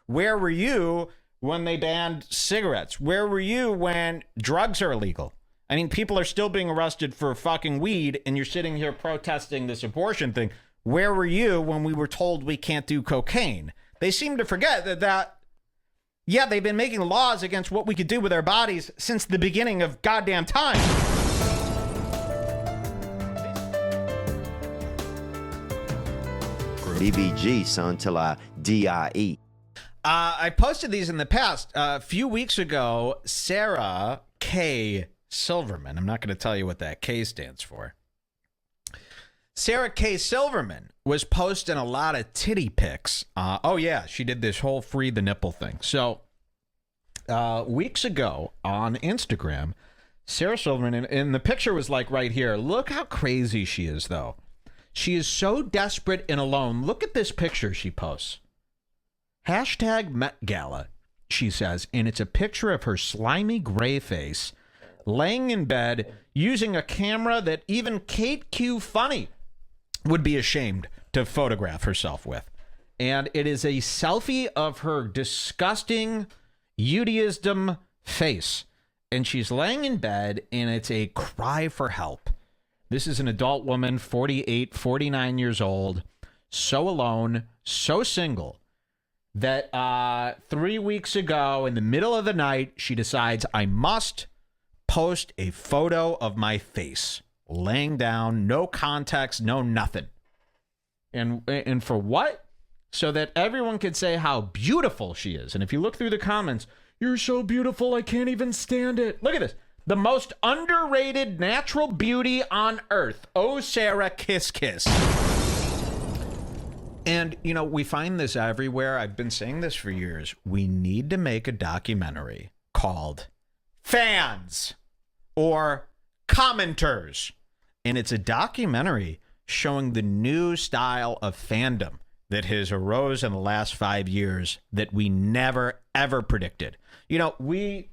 Where were you when they banned cigarettes? Where were you when drugs are illegal? I mean, people are still being arrested for fucking weed, and you're sitting here protesting this abortion thing. Where were you when we were told we can't do cocaine? They seem to forget yeah, they've been making laws against what we could do with our bodies since the beginning of goddamn time. BBG, son, till I die. I posted these in the past. A few weeks ago, Sarah K. Silverman, I'm not going to tell you what that K stands for. Sarah K. Silverman was posting a lot of titty pics. Oh, yeah, she did this whole free the nipple thing. So, weeks ago on Instagram, Sarah Silverman, and the picture was like right here. Look how crazy she is, though. She is so desperate and alone. Look at this picture she posts. Hashtag Met Gala, she says, and it's a picture of her slimy gray face laying in bed using a camera that even Kate Q Funny would be ashamed to photograph herself with. And it is a selfie of her disgusting Judaism face. And she's laying in bed, and it's a cry for help. This is an adult woman, 48, 49 years old, so alone, so single, that 3 weeks ago, in the middle of the night, she decides, I must post a photo of my face, laying down, no context, no nothing. And for what? So that everyone could say how beautiful she is. And if you look through the comments, you're so beautiful, I can't even stand it. Look at this. The most underrated natural beauty on earth. Oh, Sarah, kiss, kiss. And, you know, we find this everywhere. I've been saying this for years. We need to make a documentary called Fans or Commenters. And it's a documentary showing the new style of fandom that has arose in the last 5 years that we never, ever predicted. You know, we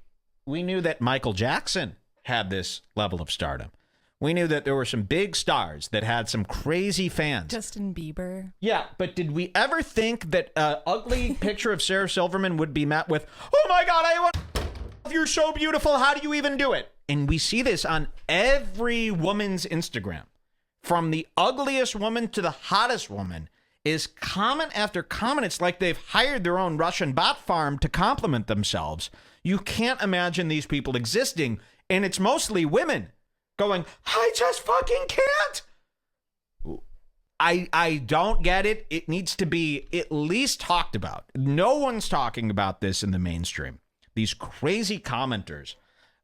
knew that Michael Jackson had this level of stardom. We knew that there were some big stars that had some crazy fans. Justin Bieber. Yeah, but did we ever think that an ugly picture of Sarah Silverman would be met with, oh my God, you're so beautiful, how do you even do it? And we see this on every woman's Instagram. From the ugliest woman to the hottest woman is comment after comment. It's like they've hired their own Russian bot farm to compliment themselves. You can't imagine these people existing, and it's mostly women going, I just fucking can't. I don't get it. It needs to be at least talked about. No one's talking about this in the mainstream. These crazy commenters.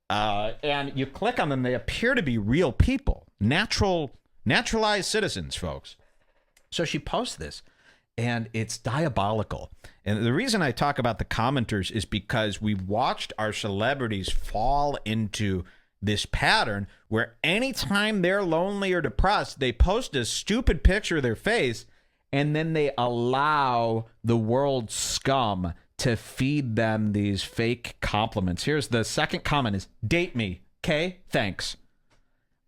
And you click on them, they appear to be real people. Naturalized citizens, folks. So she posts this, and it's diabolical. And the reason I talk about the commenters is because we've watched our celebrities fall into this pattern where anytime they're lonely or depressed, they post a stupid picture of their face, and then they allow the world's scum to feed them these fake compliments. Here's the second comment is, date me, okay? Thanks.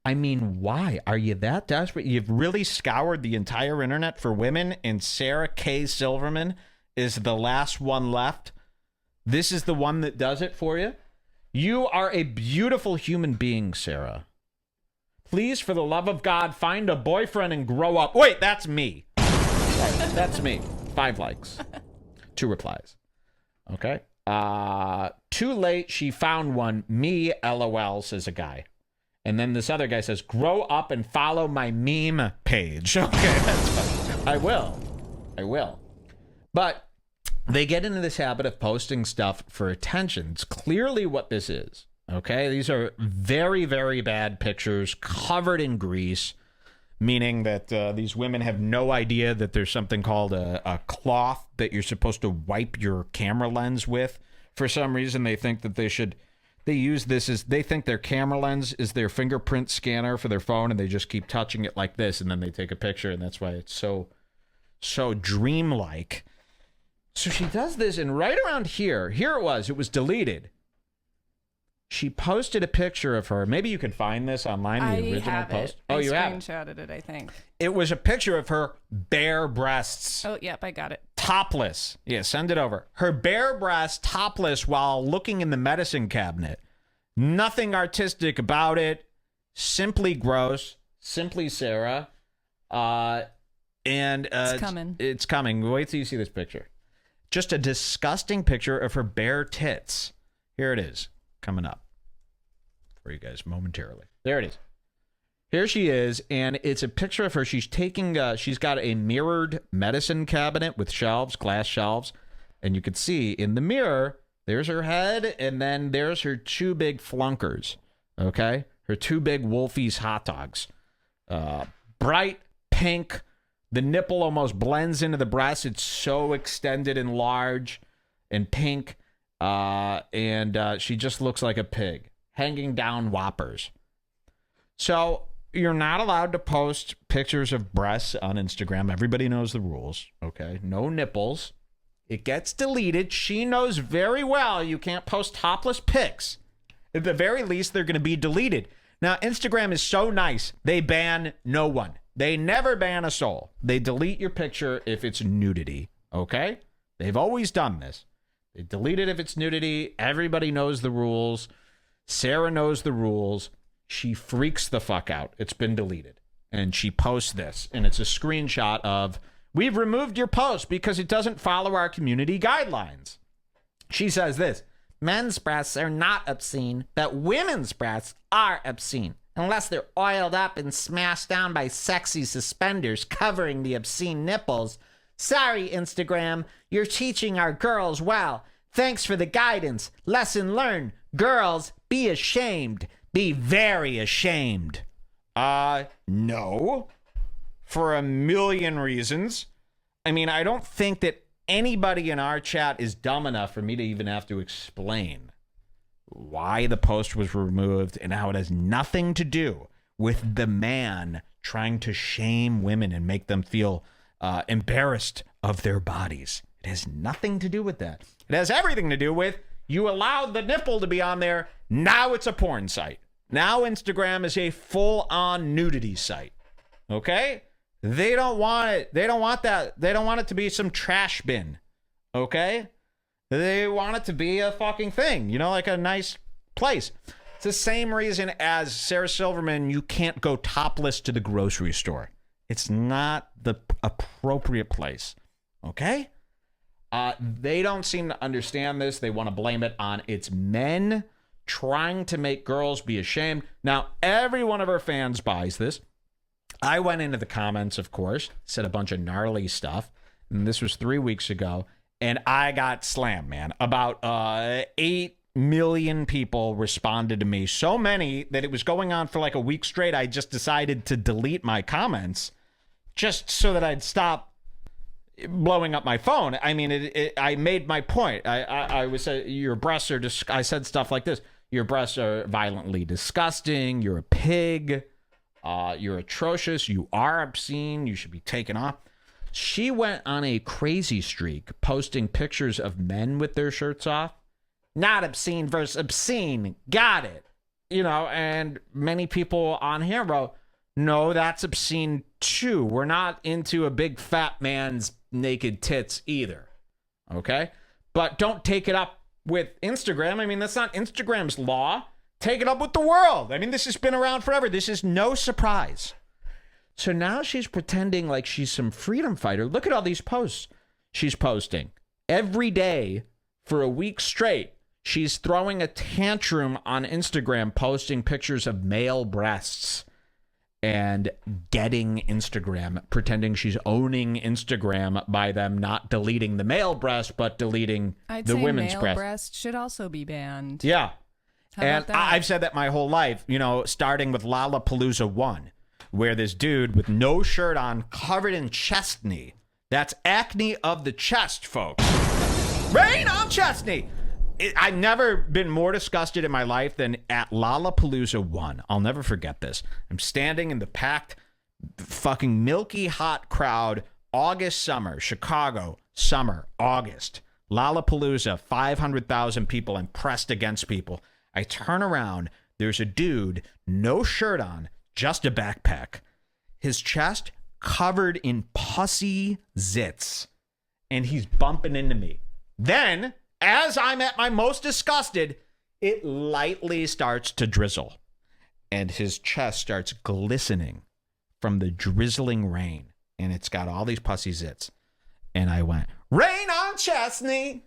I mean, why? Are you that desperate? You've really scoured the entire internet for women, and Sarah K. Silverman is the last one left? This is the one that does it for you? You are a beautiful human being, Sarah. Please, for the love of God, find a boyfriend and grow up. Wait, that's me. Sorry, that's me. 5 likes. 2 replies. Okay. Too late, she found one. Me, LOL, says a guy. And then this other guy says, grow up and follow my meme page. Okay, that's fine. I will. But they get into this habit of posting stuff for attention. It's clearly what this is. Okay, these are very, very bad pictures covered in grease, meaning that these women have no idea that there's something called a cloth that you're supposed to wipe your camera lens with. For some reason, they think that they use this as, they think their camera lens is their fingerprint scanner for their phone, and they just keep touching it like this, and then they take a picture, and that's why it's so dreamlike. So she does this, and right around here it was deleted. She posted a picture of her. Maybe you could find this online, the original post. Oh, you have it. I screenshotted it, I think. It was a picture of her bare breasts. Oh, yep, I got it. topless. Yeah, send it over. Her bare breasts topless while looking in the medicine cabinet. Nothing artistic about it. Simply gross. Simply Sarah. It's coming. It's coming. Wait till you see this picture. Just a disgusting picture of her bare tits. Here it is. Coming up for you guys momentarily. There it is. Here she is, and it's a picture of her. She's taking, she's got a mirrored medicine cabinet with shelves, glass shelves, and you can see in the mirror, there's her head, and then there's her two big flunkers, okay? Her two big Wolfie's hot dogs. Bright pink. The nipple almost blends into the breast. It's so extended and large and pink, and she just looks like a pig, hanging down whoppers. So you're not allowed to post pictures of breasts on Instagram. Everybody knows the rules, okay? No nipples. It gets deleted. She knows very well you can't post topless pics. At the very least, they're going to be deleted. Now, Instagram is so nice. They ban no one. They never ban a soul. They delete your picture if it's nudity, okay? They've always done this. They delete it if it's nudity. Everybody knows the rules. Sarah knows the rules. She freaks the fuck out. It's been deleted. And she posts this. And it's a screenshot of, we've removed your post because it doesn't follow our community guidelines. She says this, men's breasts are not obscene, but women's breasts are obscene. Unless they're oiled up and smashed down by sexy suspenders covering the obscene nipples. Sorry, Instagram. You're teaching our girls well. Thanks for the guidance. Lesson learned. Girls, be ashamed. Be very ashamed. No. For a million reasons. I mean, I don't think that anybody in our chat is dumb enough for me to even have to explain why the post was removed and how it has nothing to do with the man trying to shame women and make them feel embarrassed of their bodies. It has nothing to do with that. It has everything to do with you allowed the nipple to be on there. Now it's a porn site. Now Instagram is a full-on nudity site. Okay? They don't want it. They don't want that. They don't want it to be some trash bin. Okay? They want it to be a fucking thing. You know, like a nice place. It's the same reason as Sarah Silverman, you can't go topless to the grocery store. It's not the appropriate place. Okay? They don't seem to understand this. They want to blame it on its men trying to make girls be ashamed. Now, every one of our fans buys this. I went into the comments, of course, said a bunch of gnarly stuff. And this was 3 weeks ago. And I got slammed, man. About 8 million people responded to me. So many that it was going on for like a week straight. I just decided to delete my comments just so that I'd stop blowing up my phone. I mean, I made my point. I was your breasts are I said stuff like this. Your breasts are violently disgusting. You're a pig. You're atrocious. You are obscene. You should be taken off. She went on a crazy streak posting pictures of men with their shirts off. Not obscene versus obscene. Got it. You know, and many people on here wrote, no, that's obscene too. We're not into a big fat man's naked tits either. Okay? But don't take it up with Instagram. I mean, that's not Instagram's law. Take it up with the world. I mean, this has been around forever. This is no surprise. So now she's pretending like she's some freedom fighter. Look at all these posts she's posting. Every day for a week straight, she's throwing a tantrum on Instagram, posting pictures of male breasts and getting Instagram, pretending she's owning Instagram by them not deleting the male breast, but deleting the women's breast. Male breast should also be banned. Yeah. How about that? I've said that my whole life, you know, starting with Lollapalooza 1, where this dude with no shirt on, covered in chestney. That's acne of the chest, folks. Rain on chestney. I've never been more disgusted in my life than at Lollapalooza 1. I'll never forget this. I'm standing in the packed, fucking milky hot crowd, August summer, Chicago, summer, August. Lollapalooza, 500,000 people, and pressed against people. I turn around, there's a dude, no shirt on, just a backpack. His chest covered in pussy zits. and he's bumping into me. Then, as I'm at my most disgusted, it lightly starts to drizzle, and his chest starts glistening from the drizzling rain, and it's got all these pussy zits. And I went, "Rain on Chesney!"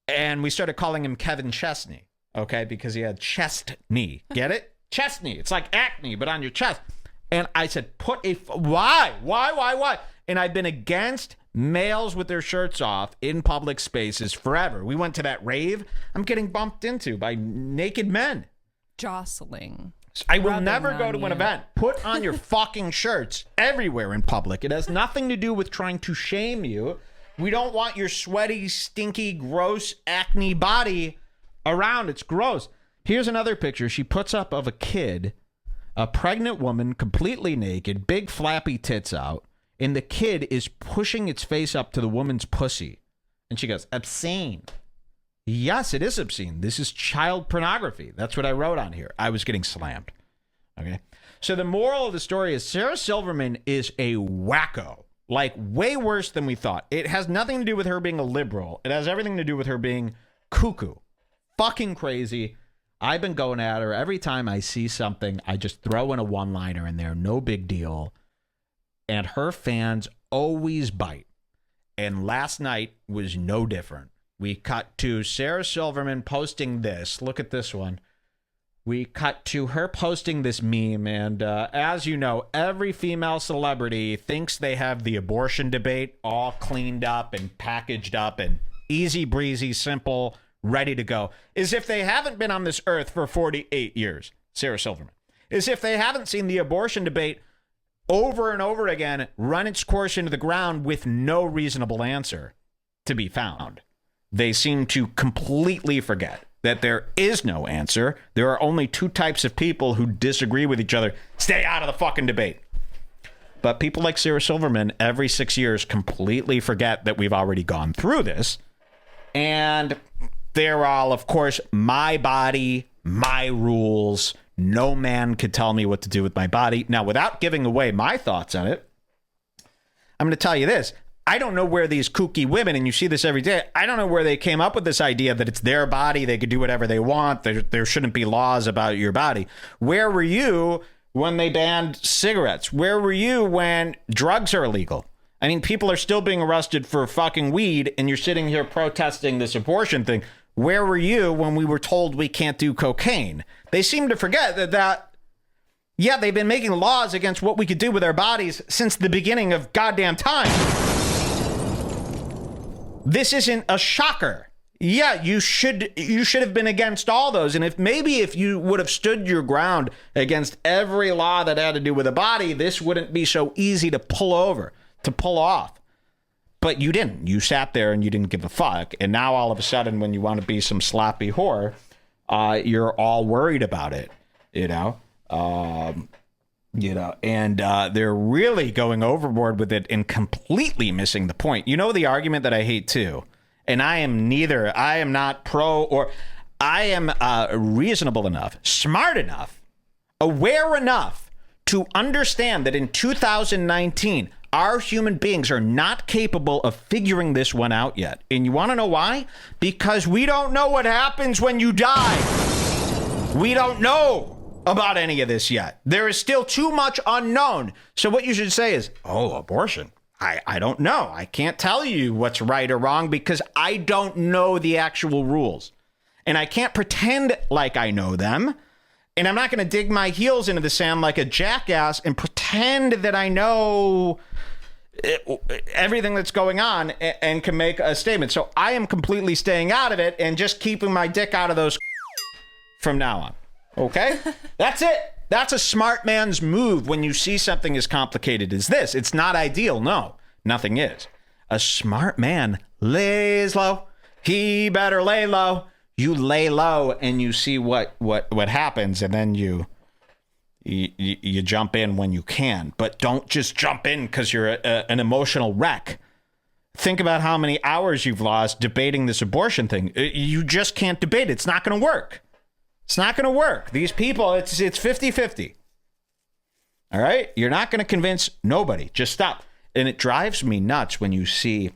And we started calling him Kevin Chesney, okay, because he had chest knee. Get it? Chesney. It's like acne, but on your chest. And I said, why? And I've been against males with their shirts off in public spaces forever. We went to that rave I'm getting bumped into by naked men. Jostling. I will never go to an event. Put on your fucking shirts everywhere in public. It has nothing to do with trying to shame you. We don't want your sweaty, stinky, gross, acne body around. It's gross. Here's another picture she puts up of a kid, a pregnant woman, completely naked, big flappy tits out, and the kid is pushing its face up to the woman's pussy. And she goes, "Obscene." Yes, it is obscene. This is child pornography. That's what I wrote on here. I was getting slammed. Okay. So the moral of the story is Sarah Silverman is a wacko. Like, way worse than we thought. It has nothing to do with her being a liberal. It has everything to do with her being cuckoo. Fucking crazy. I've been going at her. Every time I see something, I just throw in a one-liner in there. No big deal. And her fans always bite. And last night was no different. We cut to Sarah Silverman posting this. Look at this one. We cut to her posting this meme. And as you know, every female celebrity thinks they have the abortion debate all cleaned up and packaged up and easy breezy, simple, ready to go. As if they haven't been on this earth for 48 years. Sarah Silverman. As if they haven't seen the abortion debate over and over again run its course into the ground with no reasonable answer to be found. They seem to completely forget that there is no answer. There are only two types of people who disagree with each other. Stay out of the fucking debate. But people like Sarah Silverman every 6 years completely forget that we've already gone through this. And they're all, of course, my body, my rules. No man could tell me what to do with my body. Now, without giving away my thoughts on it, I'm going to tell you this. I don't know where these kooky women, and you see this every day, I don't know where they came up with this idea that it's their body, they could do whatever they want, there shouldn't be laws about your body. Where were you when they banned cigarettes? Where were you when drugs are illegal? I mean, people are still being arrested for fucking weed, and you're sitting here protesting this abortion thing. Where were you when we were told we can't do cocaine? They seem to forget that yeah, they've been making laws against what we could do with our bodies since the beginning of goddamn time. This isn't a shocker. Yeah, you should have been against all those. And if you would have stood your ground against every law that had to do with the body, this wouldn't be so easy to pull off. But you didn't. You sat there and you didn't give a fuck. And now all of a sudden, when you want to be some sloppy whore, you're all worried about it, and they're really going overboard with it and completely missing the point. You know, the argument that I hate too, and I am not pro, or I am reasonable enough, smart enough, aware enough to understand that in 2019, our human beings are not capable of figuring this one out yet. And you want to know why? Because we don't know what happens when you die. We don't know about any of this yet. There is still too much unknown. So what you should say is, abortion. I don't know. I can't tell you what's right or wrong because I don't know the actual rules. And I can't pretend like I know them. And I'm not going to dig my heels into the sand like a jackass and pretend that I know everything that's going on and can make a statement. So I am completely staying out of it and just keeping my dick out of those from now on. Okay? That's it. That's a smart man's move when you see something as complicated as this. It's not ideal. No, nothing is. A smart man lays low. He better lay low. You lay low and you see what happens, and then you jump in when you can. But don't just jump in because you're an emotional wreck. Think about how many hours you've lost debating this abortion thing. You just can't debate it. It's not going to work. It's not going to work. These people, it's 50-50. All right? You're not going to convince nobody. Just stop. And it drives me nuts when you see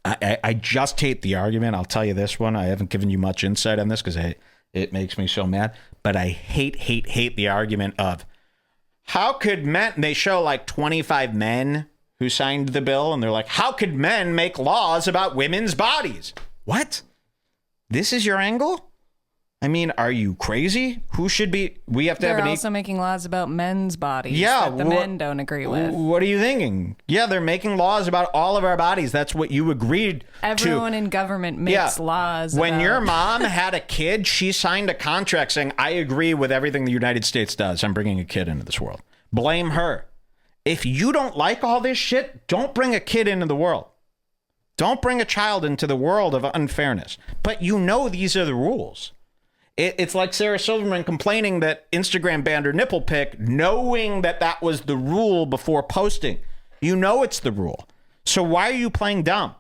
I just hate the argument. I'll tell you this one. I haven't given you much insight on this because it makes me so mad. But I hate the argument of how could men, they show like 25 men who signed the bill, and they're like, how could men make laws about women's bodies? What? This is your angle? I mean, are you crazy? Who should be? We have to They're have an. also making laws about men's bodies Yeah, that the men don't agree with. What are you thinking? Yeah, they're making laws about all of our bodies. That's what you agreed to. Everyone in government makes laws. When your mom had a kid, she signed a contract saying, I agree with everything the United States does. I'm bringing a kid into this world. Blame her. If you don't like all this shit, don't bring a kid into the world. Don't bring a child into the world of unfairness. But you know these are the rules. It's like Sarah Silverman complaining that Instagram banned her nipple pic, knowing that that was the rule before posting. You know it's the rule. So why are you playing dumb?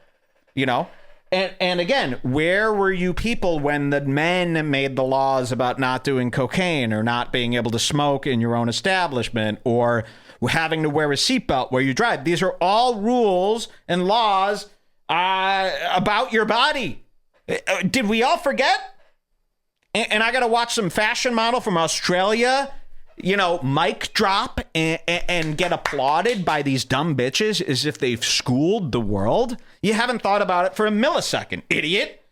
You know? And again, where were you people when the men made the laws about not doing cocaine or not being able to smoke in your own establishment or having to wear a seatbelt where you drive? These are all rules and laws about your body. Did we all forget? And I got to watch some fashion model from Australia, you know, mic drop and get applauded by these dumb bitches as if they've schooled the world. You haven't thought about it for a millisecond, idiot.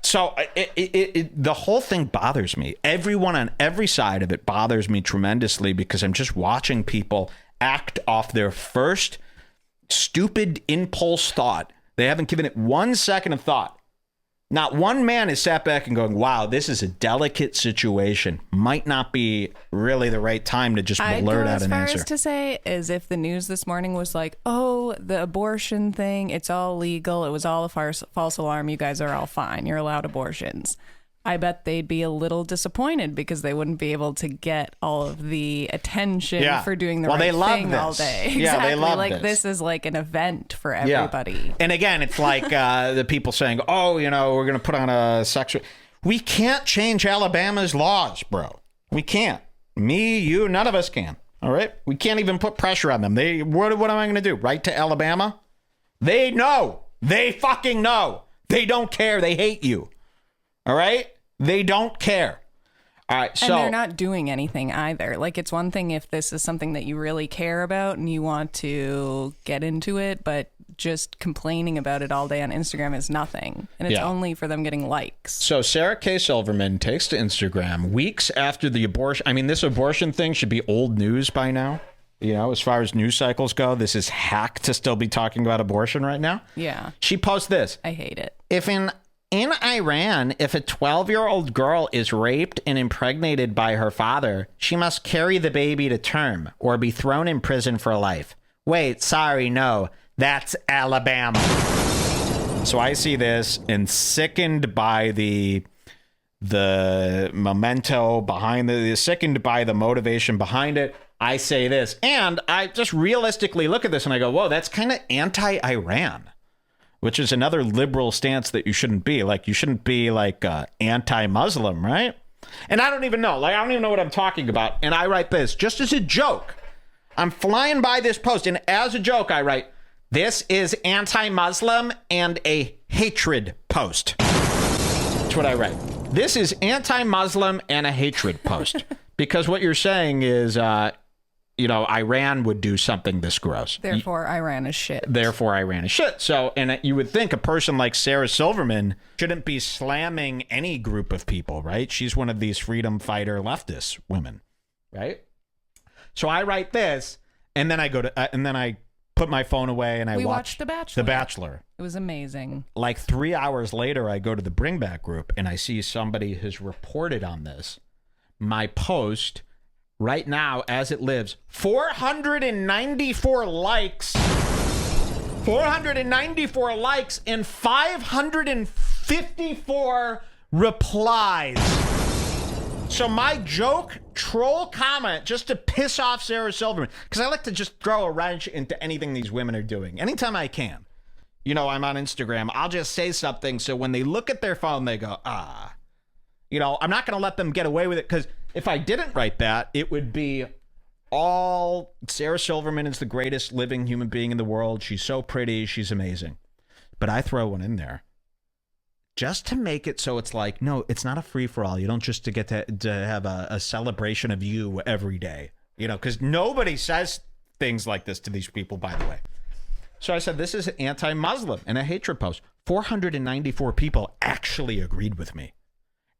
So the whole thing bothers me. Everyone on every side of it bothers me tremendously because I'm just watching people act off their first stupid impulse thought. They haven't given it 1 second of thought. Not one man has sat back and going, wow, this is a delicate situation. Might not be really the right time to just blurt out an answer. As far as to say is if the news this morning was like, oh, the abortion thing, it's all legal. It was all a false alarm. You guys are all fine. You're allowed abortions. I bet they'd be a little disappointed because they wouldn't be able to get all of the attention for doing the right thing all day. Yeah, exactly. they love like this is like an event for everybody. Yeah. And again, it's like the people saying, oh, you know, we're going to put on a sexual... We can't change Alabama's laws, bro. We can't. Me, you, none of us can. All right? We can't even put pressure on them. What am I going to do? Write to Alabama? They know. They fucking know. They don't care. They hate you. All right? They don't care. All right, so... And they're not doing anything either. Like, it's one thing if this is something that you really care about and you want to get into it, but just complaining about it all day on Instagram is nothing. And it's only for them getting likes. So Sarah K. Silverman takes to Instagram weeks after the abortion... I mean, this abortion thing should be old news by now. You know, as far as news cycles go, this is hack to still be talking about abortion right now. Yeah. She posts this. I hate it. In Iran, if a 12-year-old girl is raped and impregnated by her father, she must carry the baby to term or be thrown in prison for life. Wait, sorry, no, that's Alabama. So I see this and sickened by the memento behind sickened by the motivation behind it. I say this, and I just realistically look at this and I go, whoa, that's kind of anti-Iran. Which is another liberal stance that you shouldn't be. Like, you shouldn't be, like, anti-Muslim, right? And I don't even know. Like, I don't even know what I'm talking about. And I write this just as a joke. I'm flying by this post, and as a joke, I write, this is anti-Muslim and a hatred post. That's what I write. This is anti-Muslim and a hatred post. Because what you're saying is... you know, Iran would do something this gross. Therefore, Iran is shit. Therefore, Iran is shit. So, and you would think a person like Sarah Silverman shouldn't be slamming any group of people, right? She's one of these freedom fighter leftist women, right? So I write this, and then I go to, and then I put my phone away and I watch The Bachelor. The Bachelor. It was amazing. Like 3 hours later, I go to the Bring Back group and I see somebody has reported on this. My post... Right now, as it lives, 494 likes. 494 likes and 554 replies. So my joke troll comment just to piss off Sarah Silverman, because I like to just throw a wrench into anything these women are doing anytime I can. You know, I'm on Instagram. I'll just say something so when they look at their phone, they go, ah. You know, I'm not going to let them get away with it because if I didn't write that, it would be all Sarah Silverman is the greatest living human being in the world. She's so pretty. She's amazing. but I throw one in there just to make it so it's like, no, it's not a free-for-all. You don't just get to have a celebration of you every day, you know, because nobody says things like this to these people, by the way. So I said, this is anti-Muslim and a hatred post. 494 people actually agreed with me.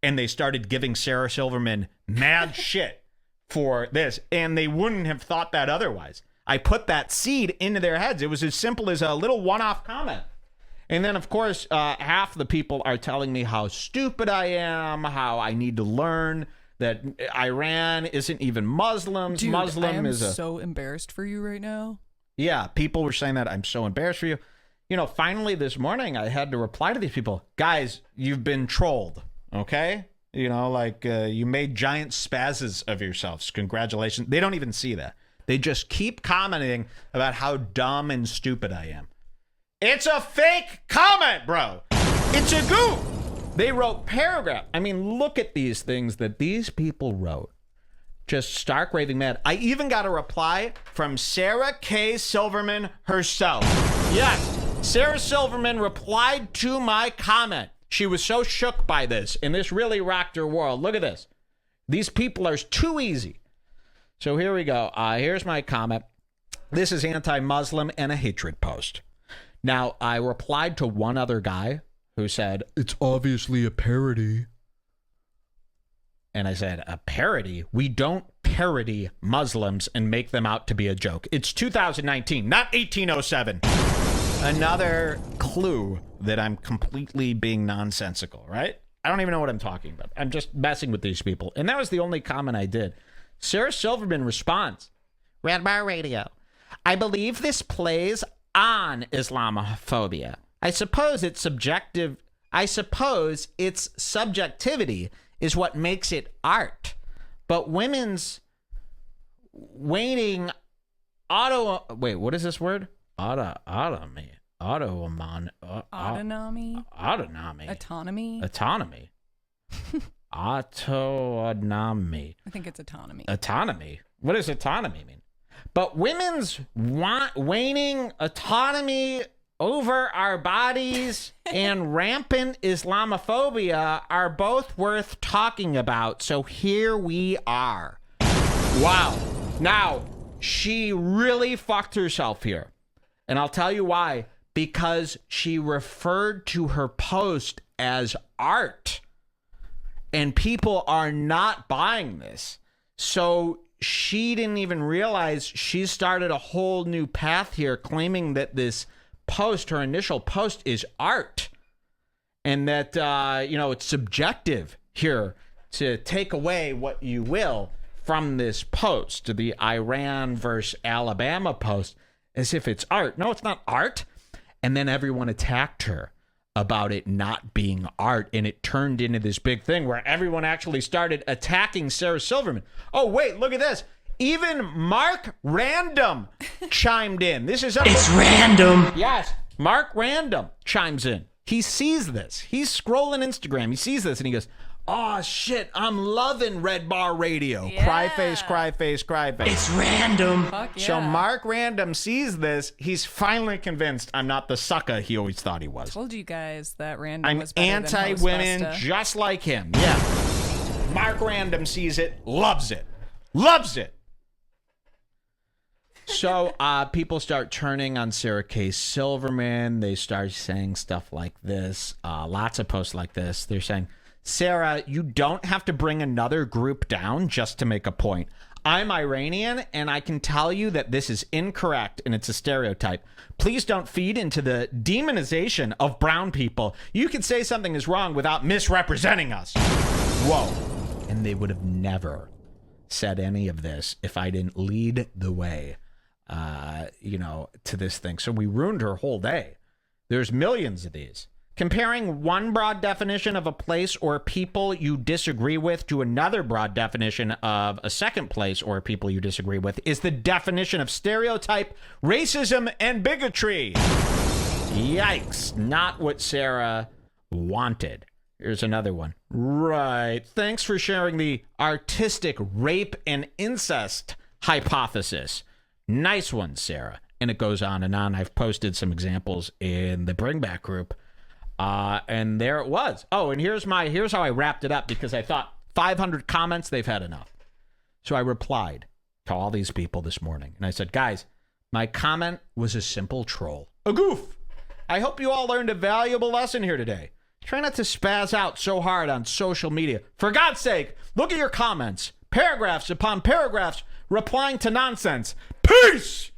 And they started giving Sarah Silverman mad shit for this. And they wouldn't have thought that otherwise. I put that seed into their heads. It was as simple as a little one-off comment. And then, of course, half the people are telling me how stupid I am, how I need to learn that Iran isn't even Muslims. Dude, Muslim I is so embarrassed for you right now. Yeah, people were saying that. I'm so embarrassed for you. You know, finally this morning, I had to reply to these people. Guys, you've been trolled, okay? You know, like you made giant spazzes of yourselves. Congratulations. They don't even see that. They just keep commenting about how dumb and stupid I am. It's a fake comment, bro. It's a goof. They wrote paragraph. I mean, look at these things that these people wrote. Just stark raving mad. I even got a reply from Sarah K. Silverman herself. Yes, Sarah Silverman replied to my comment. She was so shook by this, and this really rocked her world. Look at this. These people are too easy. So here we go. Here's my comment. This is anti-Muslim and a hatred post. Now, I replied to one other guy who said, it's obviously a parody. And I said, a parody? We don't parody Muslims and make them out to be a joke. It's 2019, not 1807. Another clue that I'm completely being nonsensical, right? I don't even know what I'm talking about. I'm just messing with these people. And that was the only comment I did. Sarah Silverman responds, Red Bar Radio, I believe this plays on Islamophobia. I suppose its subjectivity is what makes it art. But women's waning what is this word? Autonomy. Autonomy. I think it's autonomy. Autonomy. What does autonomy mean? But women's waning autonomy over our bodies and rampant Islamophobia are both worth talking about. So here we are. Wow. Now, she really fucked herself here. And I'll tell you why. Because she referred to her post as art. And people are not buying this. So she didn't even realize she started a whole new path here, claiming that this post, her initial post, is art. And that, it's subjective here to take away what you will from this post, the Iran versus Alabama post, as if it's art. No, it's not art. And then everyone attacked her about it not being art, and it turned into this big thing where everyone actually started attacking Sarah Silverman. Oh, wait, look at this. Even Mark Random chimed in. It's random. Yes, Mark Random chimes in. He sees this. He's scrolling Instagram. He sees this, and he goes, oh, shit, I'm loving Red Bar Radio. Yeah. Cry face, cry face, cry face. It's random. Fuck yeah. So Mark Random sees this. He's finally convinced I'm not the sucker he always thought he was. Told you guys that Random I'm was better anti-women than Hostfesta. just like him. Yeah. Mark Random sees it, loves it. Loves it. So people start turning on Sarah K. Silverman. They start saying stuff like this. Lots of posts like this. They're saying, Sarah, you don't have to bring another group down just to make a point. I'm Iranian, and I can tell you that this is incorrect, and it's a stereotype. Please don't feed into the demonization of brown people. You can say something is wrong without misrepresenting us. Whoa. And they would have never said any of this if I didn't lead the way, to this thing. So we ruined her whole day. There's millions of these. Comparing one broad definition of a place or people you disagree with to another broad definition of a second place or people you disagree with is the definition of stereotype, racism, and bigotry. Yikes. Not what Sarah wanted. Here's another one. Right. Thanks for sharing the artistic rape and incest hypothesis. Nice one, Sarah. And it goes on and on. I've posted some examples in the Bring Back group. And there it was. Oh, and here's how I wrapped it up, because I thought 500 comments, they've had enough. So I replied to all these people this morning. And I said, guys, my comment was a simple troll. A goof. I hope you all learned a valuable lesson here today. Try not to spaz out so hard on social media. For God's sake, look at your comments. Paragraphs upon paragraphs replying to nonsense. Peace!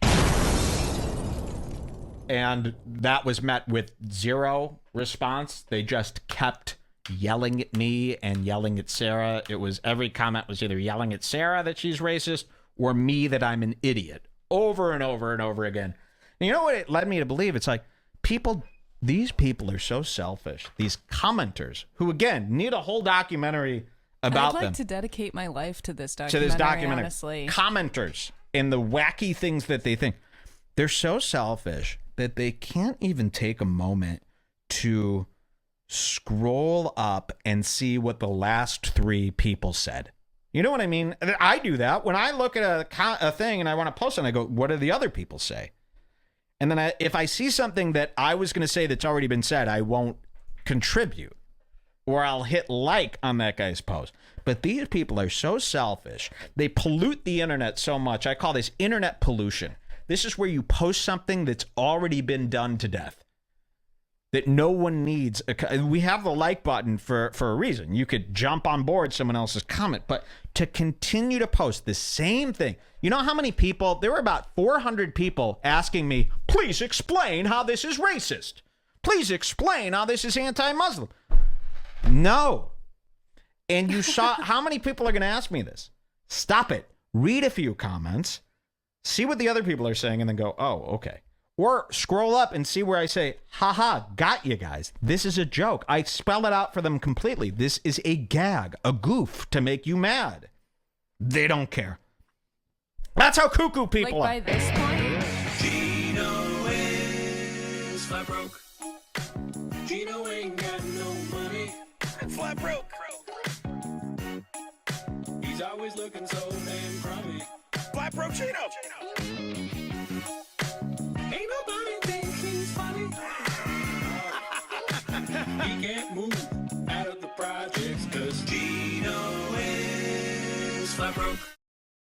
And that was met with zero response. They just kept yelling at me and yelling at Sarah. It was, every comment was either yelling at Sarah that she's racist or me that I'm an idiot, over and over and over again. And you know what it led me to believe? It's like these people are so selfish. These commenters who, again, need a whole documentary about them. I'd like to dedicate my life to this documentary, honestly. Commenters and the wacky things that they think. They're so selfish that they can't even take a moment to scroll up and see what the last 3 people said. You know what I mean? I do that. When I look at a thing and I want to post it, I go, what do the other people say? And then if I see something that I was going to say that's already been said, I won't contribute. Or I'll hit like on that guy's post. But these people are so selfish. They pollute the internet so much. I call this internet pollution. This is where you post something that's already been done to death, that no one needs. We have the like button for a reason. You could jump on board someone else's comment, but to continue to post the same thing. You know how many people, there were about 400 people asking me, please explain how this is racist. Please explain how this is anti-Muslim. No. And you saw how many people are going to ask me this. Stop it. Read a few comments. See what the other people are saying and then go, oh, okay. Or scroll up and see where I say, haha, got you guys. This is a joke. I spell it out for them completely. This is a gag, a goof to make you mad. They don't care. That's how cuckoo people like, are. by this point, Gino is flat broke. Gino ain't got no money. Flat broke. He's always looking so damn crummy. Flat broke Gino. Ain't nobody think he's funny. He can't move out of the projects 'cause Gino is flat broke.